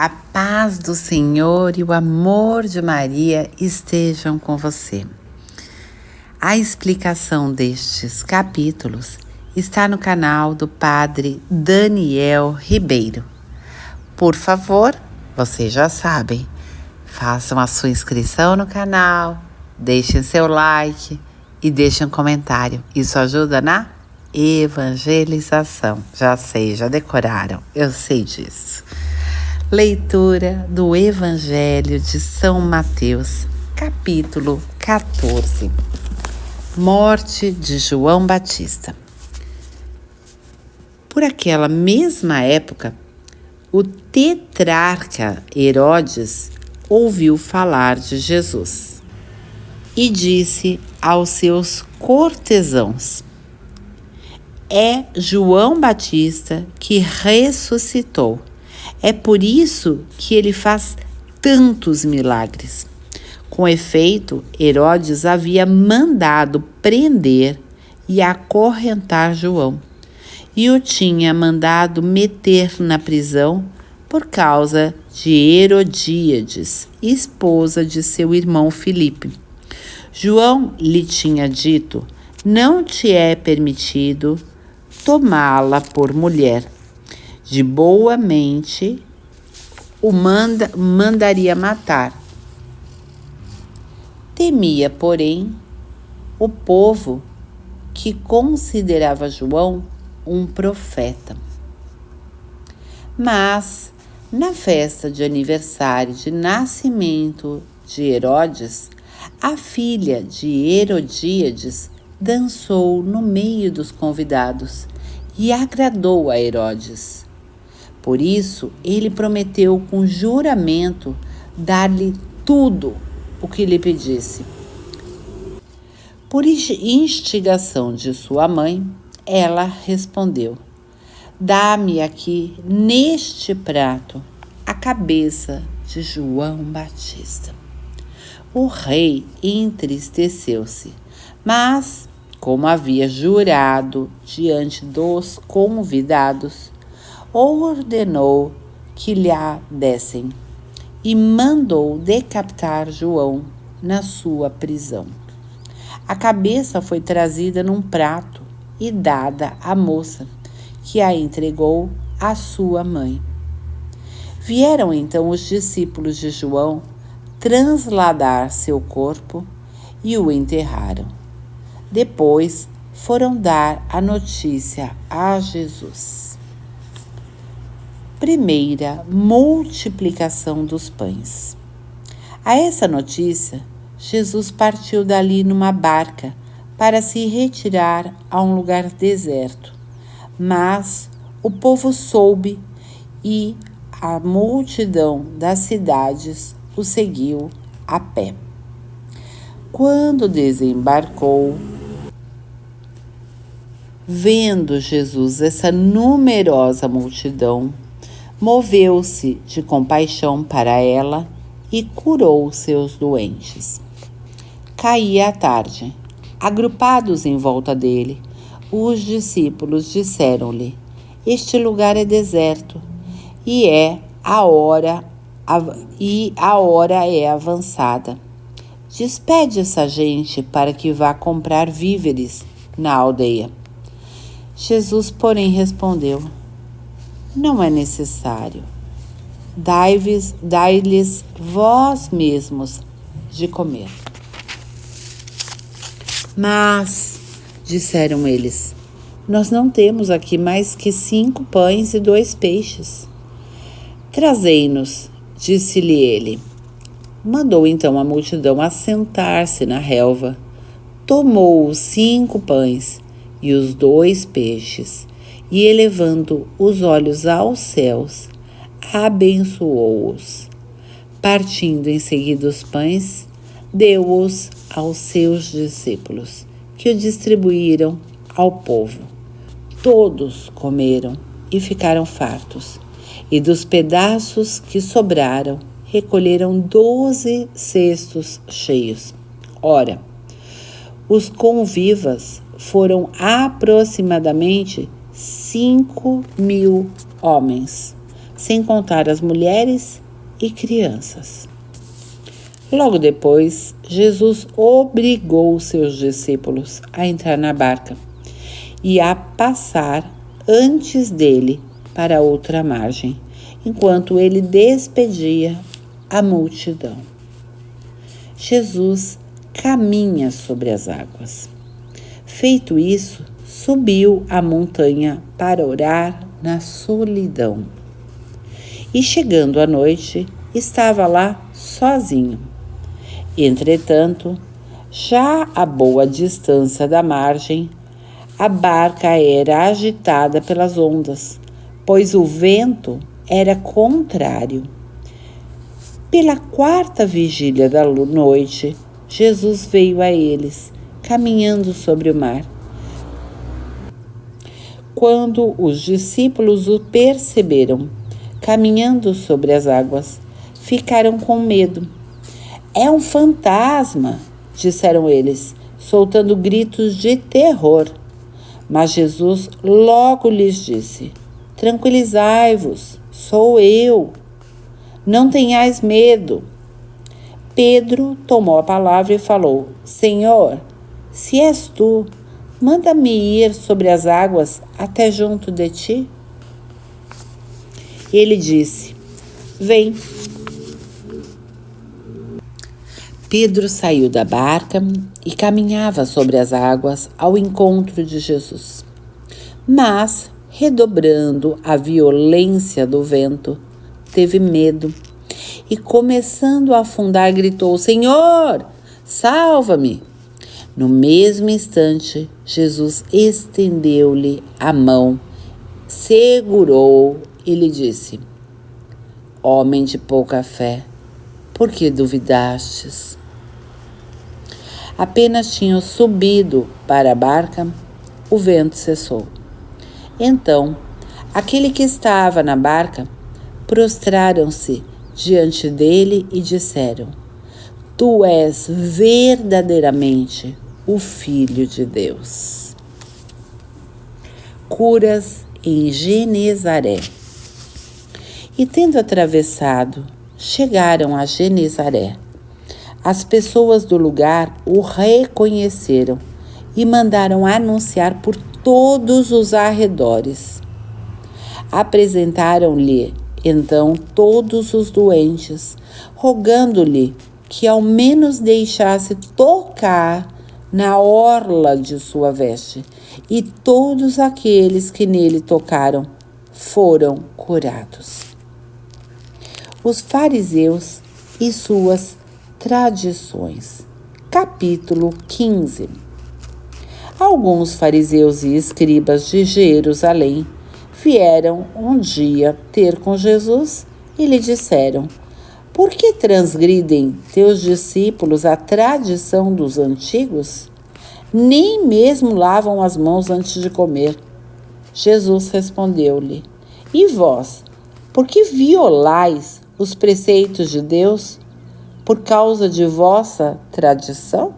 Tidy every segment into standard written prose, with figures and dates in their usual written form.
A paz do Senhor e o amor de Maria estejam com você. A explicação destes capítulos está no canal do Padre Daniel Ribeiro. Por favor, vocês já sabem, façam a sua inscrição no canal, deixem seu like e deixem um comentário. Isso ajuda na evangelização. Já sei, já decoraram, eu sei disso. Leitura do Evangelho de São Mateus, capítulo 14. Morte de João Batista. Por aquela mesma época, o tetrarca Herodes ouviu falar de Jesus e disse aos seus cortesãos: é João Batista que ressuscitou. É por isso que ele faz tantos milagres. Com efeito, Herodes havia mandado prender e acorrentar João, e o tinha mandado meter na prisão por causa de Herodíades, esposa de seu irmão Filipe. João lhe tinha dito: não te é permitido tomá-la por mulher. De boa mente o mandaria matar. Temia, porém, o povo que considerava João um profeta. Mas, na festa de aniversário de nascimento de Herodes, a filha de Herodíades dançou no meio dos convidados e agradou a Herodes. Por isso, ele prometeu com juramento dar-lhe tudo o que lhe pedisse. Por instigação de sua mãe, ela respondeu: dá-me aqui, neste prato, a cabeça de João Batista. O rei entristeceu-se, mas, como havia jurado diante dos convidados, ordenou que lhe a dessem e mandou decapitar João na sua prisão. A cabeça foi trazida num prato e dada à moça, que a entregou à sua mãe. Vieram então os discípulos de João transladar seu corpo e o enterraram. Depois foram dar a notícia a Jesus. Primeira multiplicação dos pães. A essa notícia, Jesus partiu dali numa barca para se retirar a um lugar deserto. Mas o povo soube e a multidão das cidades o seguiu a pé. Quando desembarcou, vendo Jesus essa numerosa multidão, moveu-se de compaixão para ela e curou seus doentes. Caía a tarde. Agrupados em volta dele, os discípulos disseram-lhe: este lugar é deserto e a hora é avançada. Despede essa gente para que vá comprar víveres na aldeia. Jesus, porém, respondeu: não é necessário. Dai-lhes vós mesmos de comer. Mas, disseram eles, nós não temos aqui mais que 5 pães e 2 peixes. Trazei-nos, disse-lhe ele. Mandou então a multidão assentar-se na relva, tomou os 5 pães e os 2 peixes, e elevando os olhos aos céus, abençoou-os. Partindo em seguida os pães, deu-os aos seus discípulos, que o distribuíram ao povo. Todos comeram e ficaram fartos, e dos pedaços que sobraram, recolheram 12 cestos cheios. Ora, os convivas foram aproximadamente 5.000 homens. sem contar as mulheres e crianças. Logo depois, Jesus obrigou seus discípulos a entrar na barca e a passar antes dele para outra margem, enquanto ele despedia a multidão. Jesus caminha sobre as águas. Feito isso, subiu a montanha para orar na solidão. E chegando à noite, estava lá sozinho. Entretanto, já a boa distância da margem, a barca era agitada pelas ondas, pois o vento era contrário. Pela quarta vigília da noite, Jesus veio a eles, caminhando sobre o mar. Quando os discípulos o perceberam, caminhando sobre as águas, ficaram com medo. É um fantasma, disseram eles, soltando gritos de terror. Mas Jesus logo lhes disse: tranquilizai-vos, sou eu. Não tenhais medo. Pedro tomou a palavra e falou: Senhor, se és tu, manda-me ir sobre as águas até junto de ti. Ele disse: vem. Pedro saiu da barca e caminhava sobre as águas ao encontro de Jesus. Mas, redobrando a violência do vento, teve medo e, começando a afundar, gritou: Senhor, salva-me! No mesmo instante, Jesus estendeu-lhe a mão, segurou e lhe disse: homem de pouca fé, por que duvidastes? Apenas tinham subido para a barca, o vento cessou. Então, aquele que estava na barca prostraram-se diante dele e disseram: tu és verdadeiramente o Filho de Deus. Curas em Genezaré. E tendo atravessado, chegaram a Genezaré. As pessoas do lugar o reconheceram e mandaram anunciar por todos os arredores. Apresentaram-lhe então todos os doentes, rogando-lhe que ao menos deixasse tocar na orla de sua veste, e todos aqueles que nele tocaram foram curados. Os fariseus e suas tradições. Capítulo 15. Alguns fariseus e escribas de Jerusalém vieram um dia ter com Jesus e lhe disseram: por que transgridem teus discípulos a tradição dos antigos? Nem mesmo lavam as mãos antes de comer. Jesus respondeu-lhe: e vós, por que violais os preceitos de Deus por causa de vossa tradição?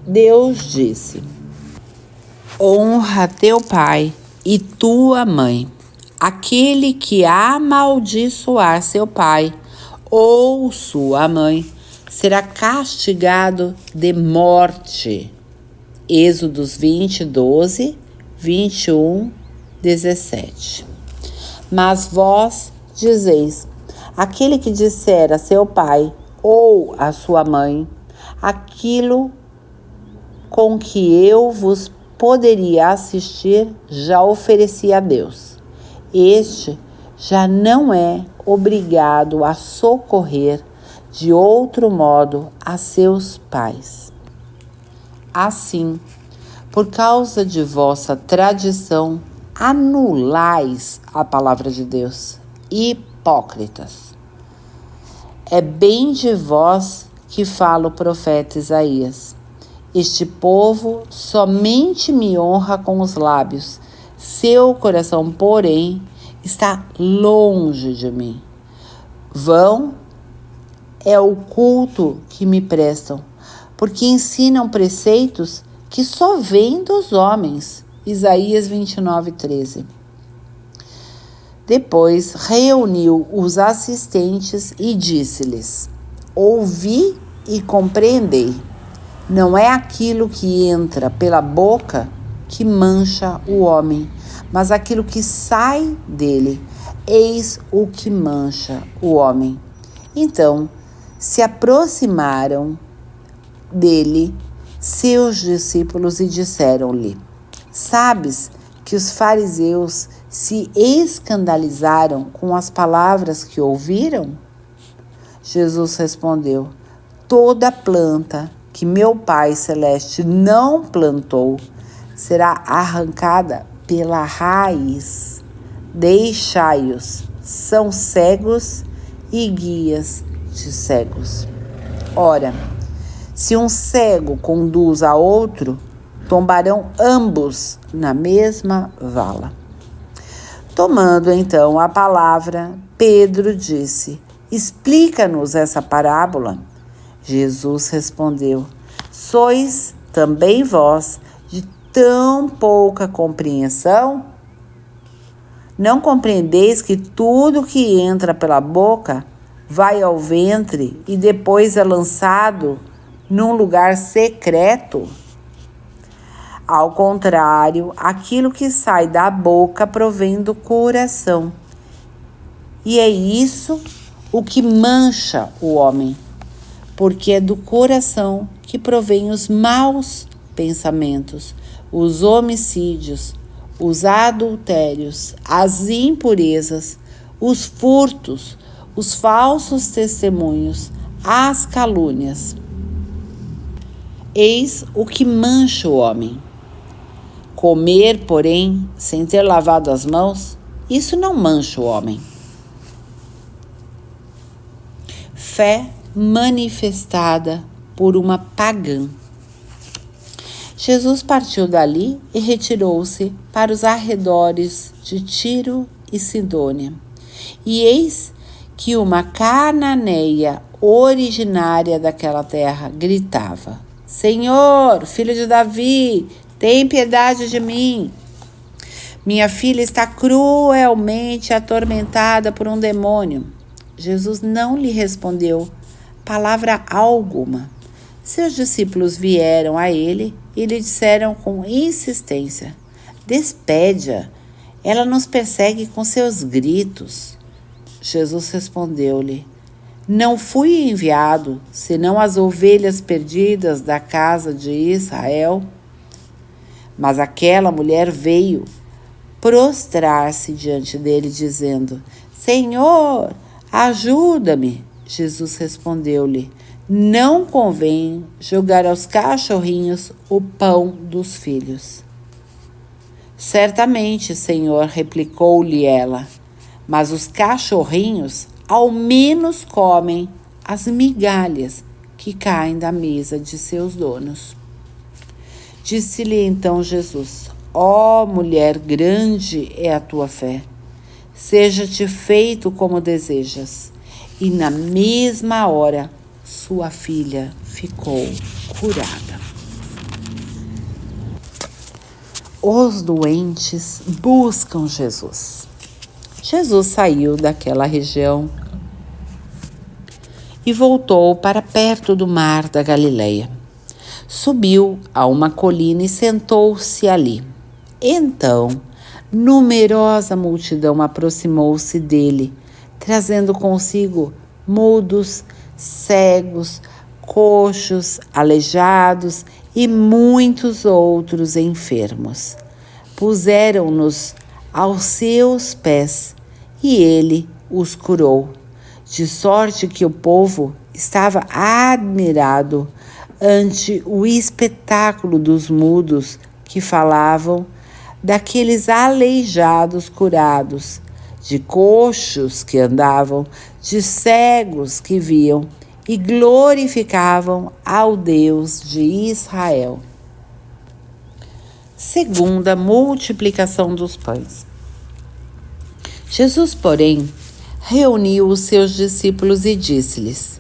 Deus disse: honra teu pai e tua mãe. Aquele que amaldiçoar seu pai ou sua mãe será castigado de morte. Êxodos 20, 12, 21, 17. Mas vós dizeis: aquele que disser a seu pai ou a sua mãe aquilo com que eu vos poderia assistir, já ofereci a Deus. Este já não é obrigado a socorrer de outro modo a seus pais. Assim, por causa de vossa tradição, anulais a palavra de Deus. Hipócritas. É bem de vós que fala o profeta Isaías. Este povo somente me honra com os lábios, seu coração, porém, está longe de mim. Vão é o culto que me prestam, porque ensinam preceitos que só vêm dos homens. Isaías 29, 13. Depois reuniu os assistentes e disse-lhes: ouvi e compreendei. Não é aquilo que entra pela boca que mancha o homem, mas aquilo que sai dele. Eis o que mancha o homem. Então se aproximaram dele seus discípulos e disseram-lhe: sabes que os fariseus se escandalizaram com as palavras que ouviram? Jesus respondeu: toda planta que meu Pai Celeste não plantou será arrancada pela raiz. Deixai-os, são cegos e guias de cegos. Ora, se um cego conduz a outro, tombarão ambos na mesma vala. Tomando então a palavra, Pedro disse: explica-nos essa parábola. Jesus respondeu: sois também vós de tão pouca compreensão? Não compreendeis que tudo que entra pela boca vai ao ventre e depois é lançado num lugar secreto? Ao contrário, aquilo que sai da boca provém do coração. E é isso o que mancha o homem, porque é do coração que provém os maus pensamentos, os homicídios, os adultérios, as impurezas, os furtos, os falsos testemunhos, as calúnias. Eis o que mancha o homem. Comer, porém, sem ter lavado as mãos, isso não mancha o homem. Fé manifestada por uma pagã. Jesus partiu dali e retirou-se para os arredores de Tiro e Sidônia. E eis que uma cananeia originária daquela terra gritava: Senhor, filho de Davi, tem piedade de mim. Minha filha está cruelmente atormentada por um demônio. Jesus não lhe respondeu palavra alguma. Seus discípulos vieram a ele e lhe disseram com insistência: despede-a, ela nos persegue com seus gritos. Jesus respondeu-lhe: não fui enviado senão as ovelhas perdidas da casa de Israel. Mas aquela mulher veio prostrar-se diante dele, dizendo: Senhor, ajuda-me. Jesus respondeu-lhe: não convém jogar aos cachorrinhos o pão dos filhos. Certamente, Senhor, replicou-lhe ela, mas os cachorrinhos ao menos comem as migalhas que caem da mesa de seus donos. Disse-lhe então Jesus: ó mulher, grande é a tua fé, seja-te feito como desejas. E na mesma hora sua filha ficou curada. Os doentes buscam Jesus. Jesus saiu daquela região e voltou para perto do mar da Galileia. Subiu a uma colina e sentou-se ali. Então, numerosa multidão aproximou-se dele, trazendo consigo mudos, cegos, coxos, aleijados e muitos outros enfermos. Puseram-nos aos seus pés e ele os curou, de sorte que o povo estava admirado ante o espetáculo dos mudos que falavam, daqueles aleijados curados, de coxos que andavam, de cegos que viam e glorificavam ao Deus de Israel. Segunda multiplicação dos pães. Jesus, porém, reuniu os seus discípulos e disse-lhes: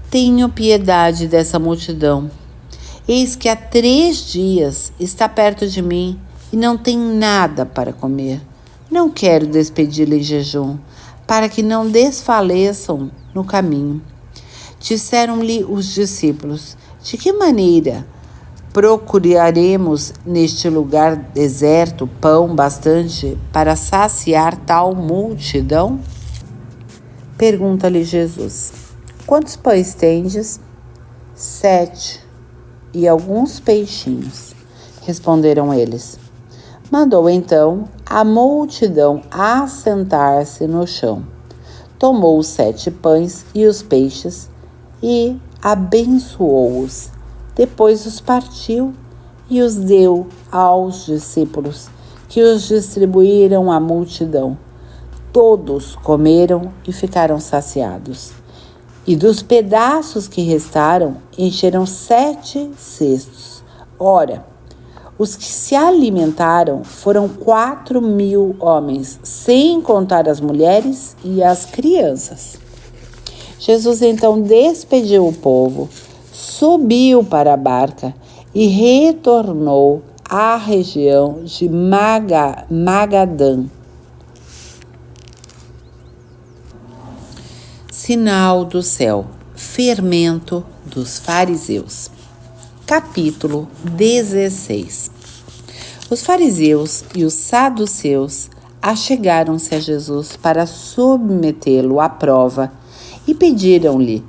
tenham piedade dessa multidão. Eis que há 3 dias está perto de mim e não tem nada para comer. Não quero despedi-lo em jejum, para que não desfaleçam no caminho. Disseram-lhe os discípulos: de que maneira procuraremos neste lugar deserto pão bastante para saciar tal multidão? Pergunta-lhe Jesus: quantos pães tendes? 7, e alguns peixinhos. Responderam eles. Mandou então a multidão assentar-se no chão. Tomou os 7 pães e os peixes e abençoou-os. Depois os partiu e os deu aos discípulos, que os distribuíram à multidão. Todos comeram e ficaram saciados. E dos pedaços que restaram, encheram 7 cestos. Ora, os que se alimentaram foram 4.000 homens, sem contar as mulheres e as crianças. Jesus então despediu o povo, subiu para a barca e retornou à região de Magadã. Sinal do céu, fermento dos fariseus. Capítulo 16. Os fariseus e os saduceus achegaram-se a Jesus para submetê-lo à prova e pediram-lhe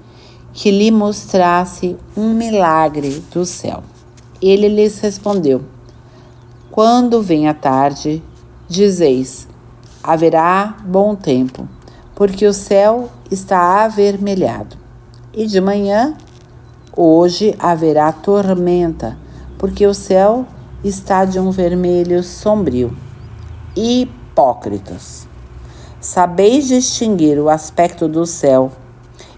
que lhe mostrasse um milagre do céu. Ele lhes respondeu: quando vem a tarde, dizeis: haverá bom tempo, porque o céu está avermelhado. E de manhã, hoje haverá tormenta, porque o céu está de um vermelho sombrio. Hipócritas! Sabeis distinguir o aspecto do céu,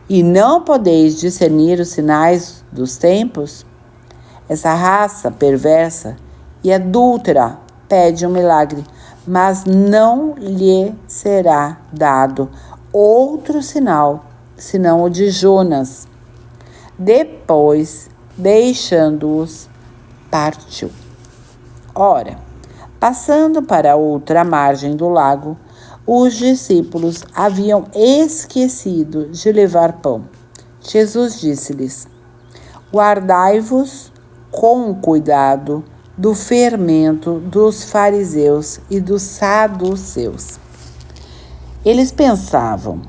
e não podeis discernir os sinais dos tempos? Essa raça perversa e adúltera pede um milagre, mas não lhe será dado outro sinal, senão o de Jonas. Depois, deixando-os, partiu. Ora, passando para outra margem do lago, os discípulos haviam esquecido de levar pão. Jesus disse-lhes: guardai-vos com cuidado do fermento dos fariseus e dos saduceus. Eles pensavam: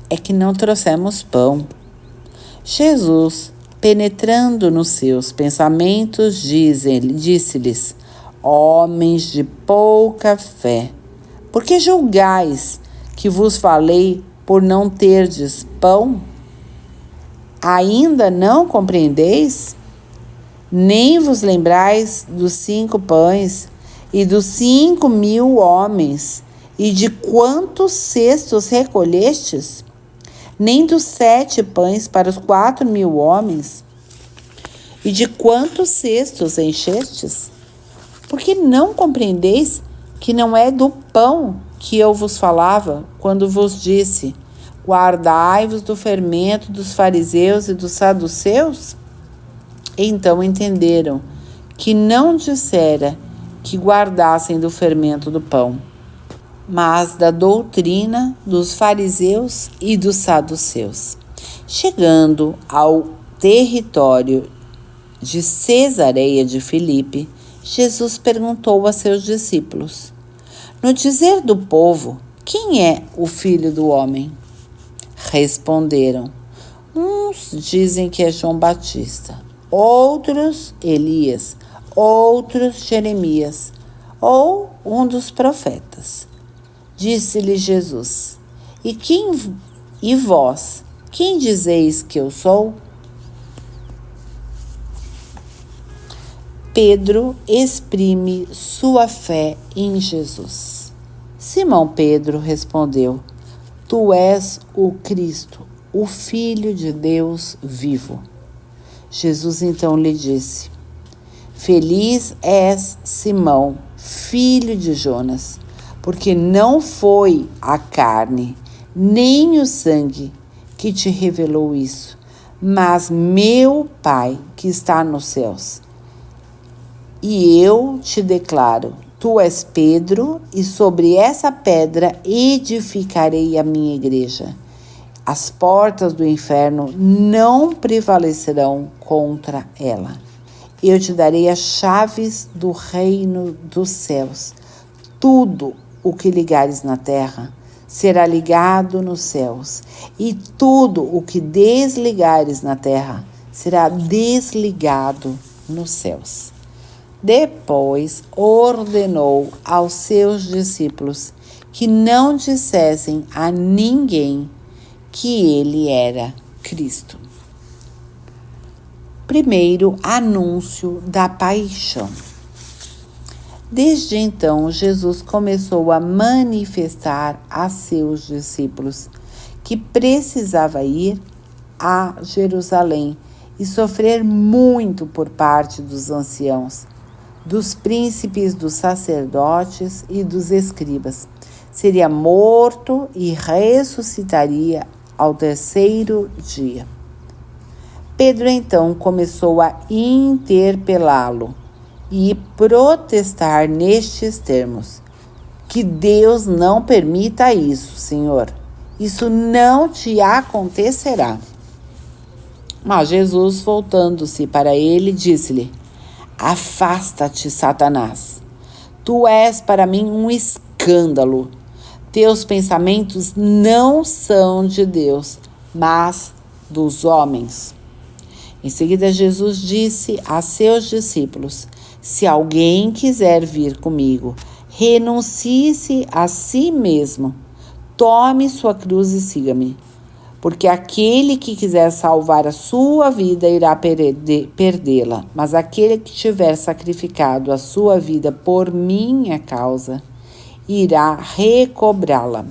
é que não trouxemos pão. Jesus, penetrando nos seus pensamentos, disse-lhes: homens de pouca fé, por que julgais que vos falei por não terdes pão? Ainda não compreendeis? Nem vos lembrais dos 5 pães e dos 5.000 homens, e de quantos cestos recolhestes? Nem dos 7 pães para os 4.000 homens? E de quantos cestos enchestes? Porque não compreendeis que não é do pão que eu vos falava, quando vos disse: guardai-vos do fermento dos fariseus e dos saduceus? Então entenderam que não dissera que guardassem do fermento do pão, mas da doutrina dos fariseus e dos saduceus. Chegando ao território de Cesareia de Filipe, Jesus perguntou a seus discípulos: no dizer do povo, quem é o Filho do Homem? Responderam: uns dizem que é João Batista, outros Elias, outros Jeremias, ou um dos profetas. Disse-lhe Jesus: E vós, quem dizeis que eu sou? Pedro exprime sua fé em Jesus. Simão Pedro respondeu: tu és o Cristo, o Filho de Deus vivo. Jesus então lhe disse: feliz és, Simão, filho de Jonas, porque não foi a carne, nem o sangue que te revelou isso, mas meu Pai que está nos céus. E eu te declaro Tu és Pedro, e sobre essa pedra edificarei a minha igreja. As portas do inferno não prevalecerão contra ela. Eu te darei as chaves do reino dos céus. Tudo o que ligares na terra será ligado nos céus, e tudo o que desligares na terra será desligado nos céus. Depois ordenou aos seus discípulos que não dissessem a ninguém que ele era Cristo. Primeiro anúncio da paixão. Desde então, Jesus começou a manifestar a seus discípulos que precisava ir a Jerusalém e sofrer muito por parte dos anciãos, dos príncipes, dos sacerdotes e dos escribas. Seria morto e ressuscitaria ao terceiro dia. Pedro então começou a interpelá-lo e protestar nestes termos: que Deus não permita isso, Senhor. Isso não te acontecerá. Mas Jesus, voltando-se para ele, disse-lhe: afasta-te, Satanás. Tu és para mim um escândalo. Teus pensamentos não são de Deus, mas dos homens. Em seguida, Jesus disse a seus discípulos: se alguém quiser vir comigo, renuncie-se a si mesmo, tome sua cruz e siga-me. Porque aquele que quiser salvar a sua vida irá perdê-la, mas aquele que tiver sacrificado a sua vida por minha causa irá recobrá-la.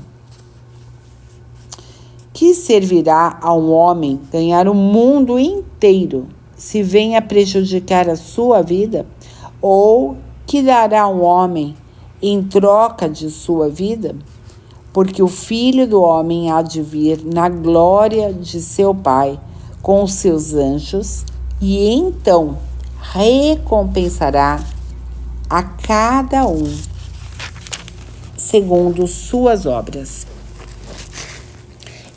Que servirá a um homem ganhar o mundo inteiro se vem a prejudicar a sua vida? Ou que dará um homem em troca de sua vida? Porque o Filho do Homem há de vir na glória de seu Pai com os seus anjos, e então recompensará a cada um segundo suas obras.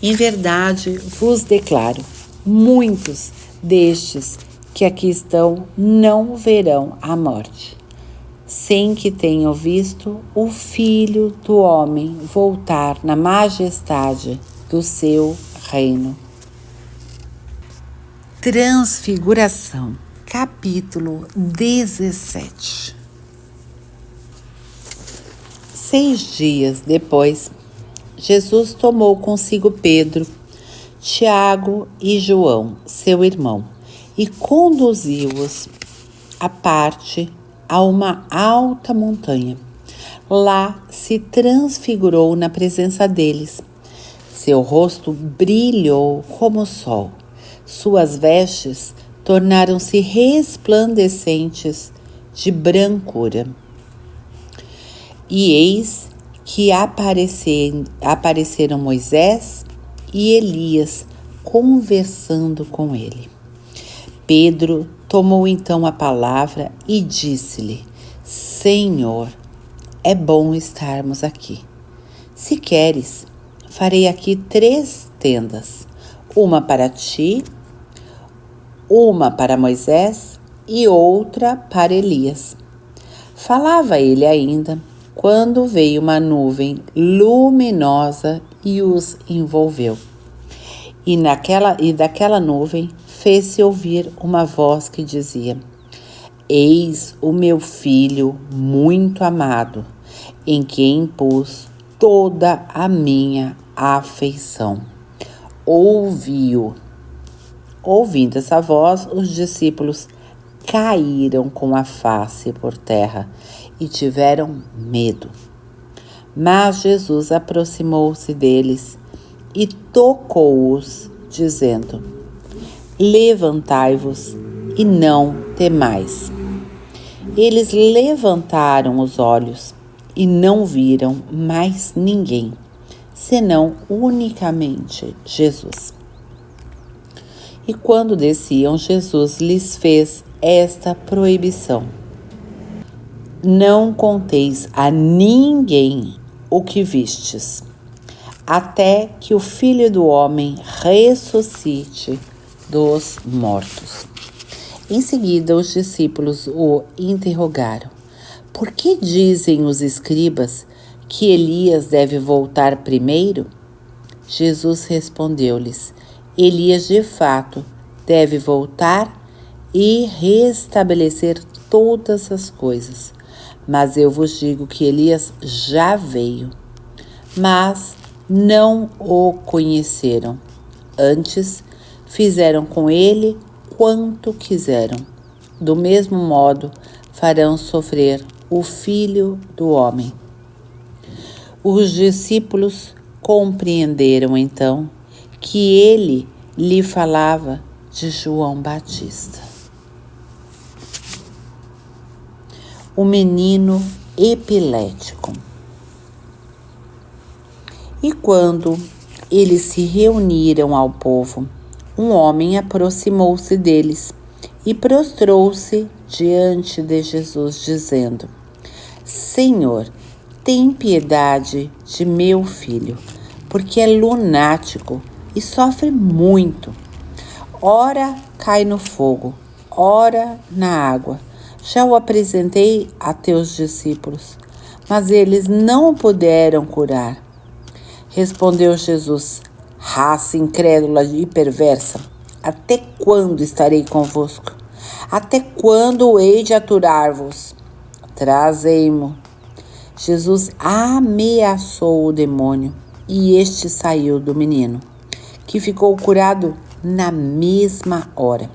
Em verdade vos declaro, muitos destes que aqui estão não verão a morte, sem que tenham visto o Filho do Homem voltar na majestade do seu reino. Transfiguração, capítulo 17. 6 dias depois, Jesus tomou consigo Pedro, Tiago e João, seu irmão, e conduziu-os à parte a uma alta montanha. Lá se transfigurou na presença deles. Seu rosto brilhou como o sol. Suas vestes tornaram-se resplandecentes de brancura. E eis que apareceram Moisés e Elias conversando com ele. Pedro tomou então a palavra e disse-lhe: Senhor, é bom estarmos aqui. Se queres, farei aqui 3 tendas, uma para ti, uma para Moisés e outra para Elias. Falava ele ainda, quando veio uma nuvem luminosa e os envolveu. E daquela nuvem fez-se ouvir uma voz que dizia: Eis o meu filho muito amado, em quem pus toda a minha afeição. Ouvi-o. Ouvindo essa voz, os discípulos caíram com a face por terra e tiveram medo. Mas Jesus aproximou-se deles e tocou-os, dizendo: Levantai-vos e não temais. Eles levantaram os olhos e não viram mais ninguém, senão unicamente Jesus. E quando desciam, Jesus lhes fez esta proibição: não conteis a ninguém o que vistes, até que o Filho do Homem ressuscite dos mortos. Em seguida, os discípulos o interrogaram: por que dizem os escribas que Elias deve voltar primeiro? Jesus respondeu-lhes: Elias de fato deve voltar e restabelecer todas as coisas. Mas eu vos digo que Elias já veio, mas não o conheceram. Antes, fizeram com ele quanto quiseram. Do mesmo modo, farão sofrer o Filho do Homem. Os discípulos compreenderam então que ele lhe falava de João Batista. O menino epilético. E quando eles se reuniram ao povo, um homem aproximou-se deles e prostrou-se diante de Jesus, dizendo: Senhor, tem piedade de meu filho, porque é lunático e sofre muito. Ora cai no fogo, ora na água. Já o apresentei a teus discípulos, mas eles não o puderam curar. Respondeu Jesus: raça incrédula e perversa, até quando estarei convosco? Até quando hei de aturar-vos? Trazei-mo. Jesus ameaçou o demônio e este saiu do menino, que ficou curado na mesma hora.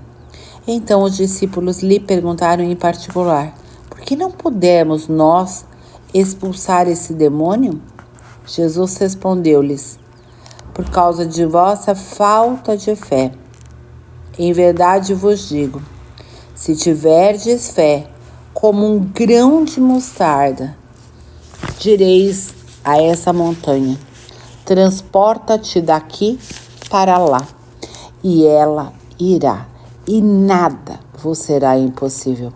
Então os discípulos lhe perguntaram em particular: por que não pudemos nós expulsar esse demônio? Jesus respondeu-lhes: por causa de vossa falta de fé. Em verdade vos digo, se tiverdes fé como um grão de mostarda, direis a essa montanha: transporta-te daqui para lá, e ela irá, e nada vos será impossível.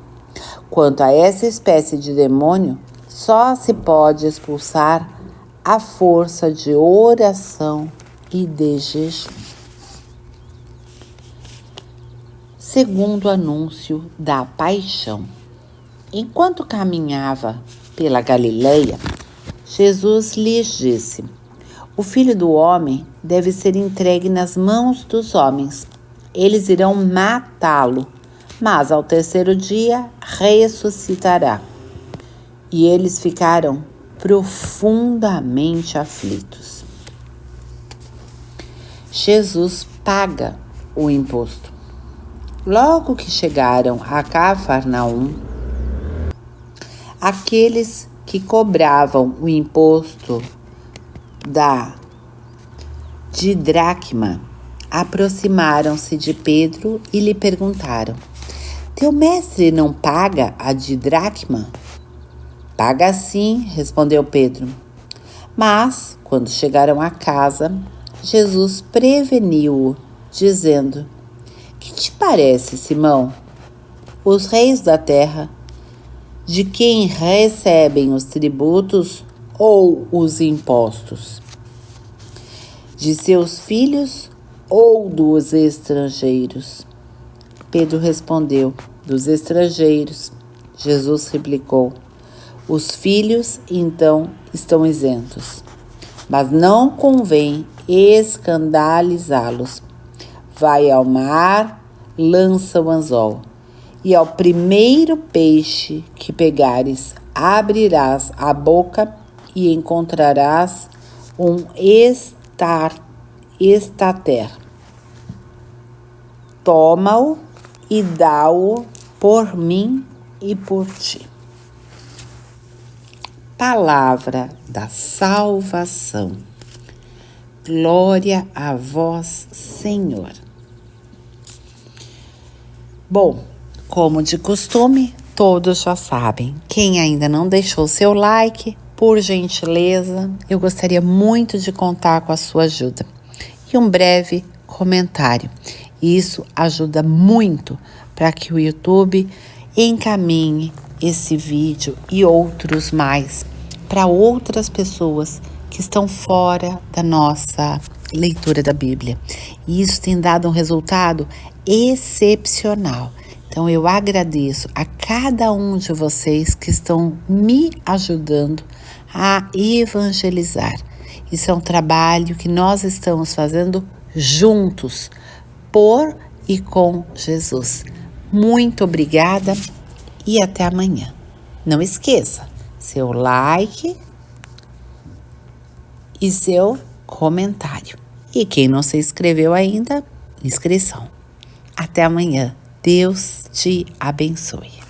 Quanto a essa espécie de demônio, só se pode expulsar à força de oração e de jejum. Segundo anúncio da paixão. Enquanto caminhava pela Galileia, Jesus lhes disse: o Filho do Homem deve ser entregue nas mãos dos homens. Eles irão matá-lo, mas ao terceiro dia ressuscitará. E eles ficaram profundamente aflitos. Jesus paga o imposto. Logo que chegaram a Cafarnaum, aqueles que cobravam o imposto da didracma aproximaram-se de Pedro e lhe perguntaram: teu mestre não paga a didracma? Paga sim, respondeu Pedro. Mas, quando chegaram a casa, Jesus preveniu-o, dizendo: que te parece, Simão? Os reis da terra, de quem recebem os tributos ou os impostos? De seus filhos ou dos estrangeiros? Pedro respondeu: dos estrangeiros. Jesus replicou: os filhos, então, estão isentos, mas não convém escandalizá-los. Vai ao mar, lança o anzol, e ao primeiro peixe que pegares, abrirás a boca e encontrarás um estater. Toma-o e dá-o por mim e por ti. Palavra da salvação. Glória a vós, Senhor. Bom, como de costume, todos já sabem. Quem ainda não deixou seu like, por gentileza, eu gostaria muito de contar com a sua ajuda. E um breve comentário. Isso ajuda muito para que o YouTube encaminhe esse vídeo e outros mais para outras pessoas que estão fora da nossa leitura da Bíblia. E isso tem dado um resultado excepcional. Então eu agradeço a cada um de vocês que estão me ajudando a evangelizar. Isso é um trabalho que nós estamos fazendo juntos, por e com Jesus. Muito obrigada e até amanhã. Não esqueça, seu like e seu comentário. E quem não se inscreveu ainda, inscrição. Até amanhã. Deus te abençoe.